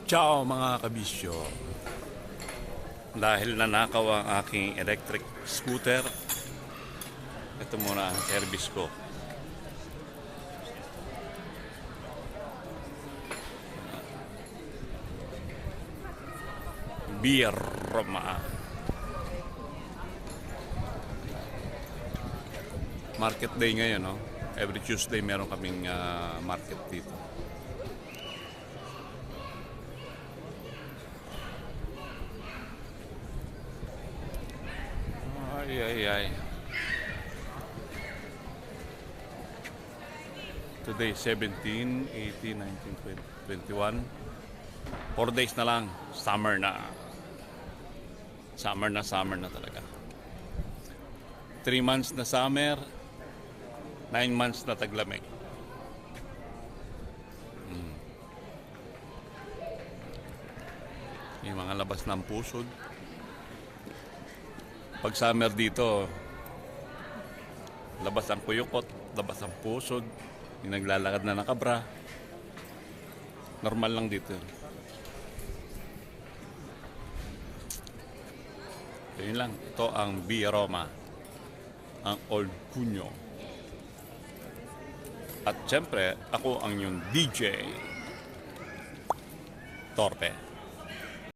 Ciao mga kabisyo. Dahil nanakaw ang aking electric scooter, ito muna ang service ko. Beer Roma. Market day ngayon, no? Every Tuesday meron kaming market dito. Ay. Today 17, 18, 19, 20, 21. 4 days na lang. Summer na. Summer na talaga. 3 months na summer. 9 months na taglamig. Yung mga labas ng pusod. Pag summer dito, labas ang kuyukot, labas ang pusod, yung naglalakad na nakabra. Normal lang dito. Yun lang. Ito ang Via Roma, ang Old Cunyo. At syempre, ako ang yung DJ Torpe.